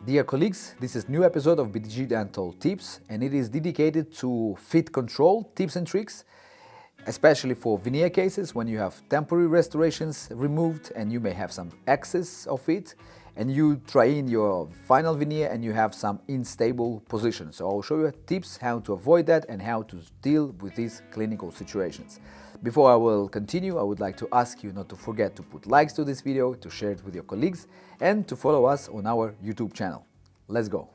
Dear colleagues, this is a new episode of BDG Dental Tips, and it is dedicated to fit control tips and tricks, especially for veneer cases when you have temporary restorations removed and you may have some excess of it and you try in your final veneer and you have some unstable position. So I'll show you tips how to avoid that and how to deal with these clinical situations. Before I will continue, I would like to ask you not to forget to put likes to this video, to share it with your colleagues, and to follow us on our YouTube channel. Let's go!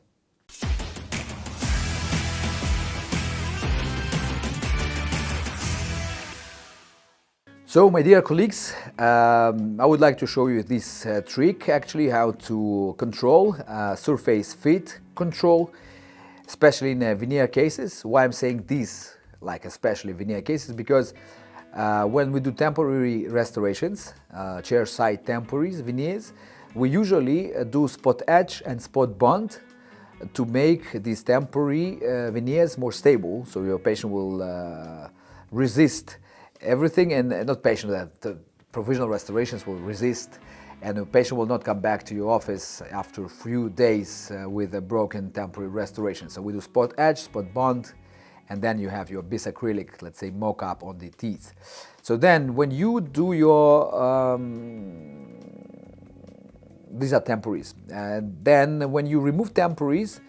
So, my dear colleagues, I would like to show you this trick, actually, how to control surface fit control, especially in veneer cases. Why I'm saying this, like especially veneer cases, because when we do temporary restorations, chair side temporaries, veneers, we usually do spot etch and spot bond to make these temporary veneers more stable, so your patient will resist everything, and not patient, that the provisional restorations will resist, and the patient will not come back to your office after a few days with a broken temporary restoration. So we do spot etch, spot bond, and then you have your bisacrylic, let's say, mock-up on the teeth. So then when you do your, these are temporaries, and then when you remove temporaries,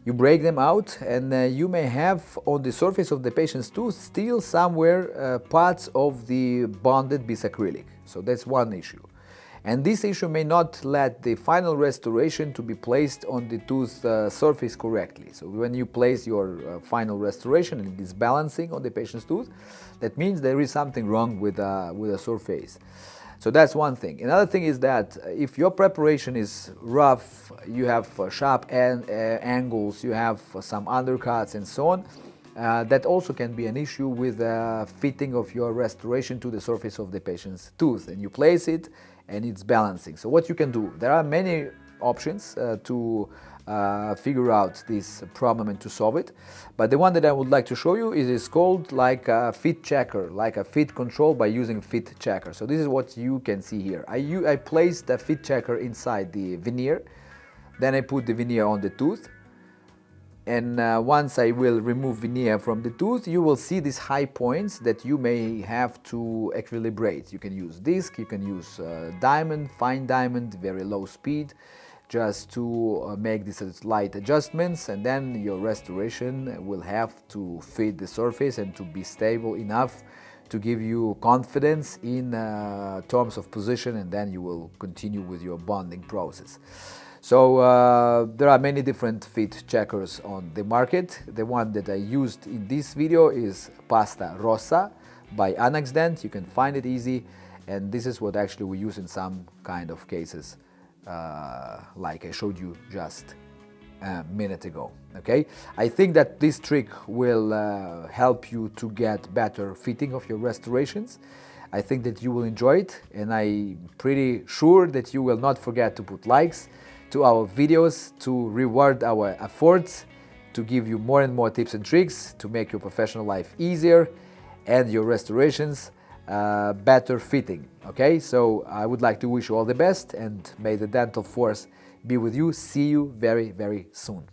you break them out, and you may have on the surface of the patient's tooth still somewhere parts of the bonded bisacrylic. So that's one issue. And this issue may not let the final restoration to be placed on the tooth surface correctly. So when you place your final restoration and it is balancing on the patient's tooth, that means there is something wrong with the surface. So that's one thing. Another thing is that if your preparation is rough, you have sharp angles, you have some undercuts and so on, that also can be an issue with fitting of your restoration to the surface of the patient's tooth, and you place it and it's balancing. So what you can do, there are many options to figure out this problem and to solve it, but the one that I would like to show you is called like a fit checker, like a fit control by using fit checker. So this is what you can see here. I placed the fit checker inside the veneer, then I put the veneer on the tooth, and once I will remove veneer from the tooth, you will see these high points that you may have to equilibrate. You can use disc, you can use diamond, fine diamond, very low speed, just to make these slight adjustments, and then your restoration will have to fit the surface and to be stable enough to give you confidence in terms of position, and then you will continue with your bonding process. So there are many different fit checkers on the market. The one that I used in this video is pasta Rossa by Anaxdent. You can find it easy, and this is what actually we use in some kind of cases, like I showed you just a minute ago. Okay, I think that this trick will help you to get better fitting of your restorations. I think that you will enjoy it, and I'm pretty sure that you will not forget to put likes to our videos, to reward our efforts, to give you more and more tips and tricks to make your professional life easier and your restorations better fitting. Okay, so I would like to wish you all the best, and may the dental force be with you. See you very, very soon.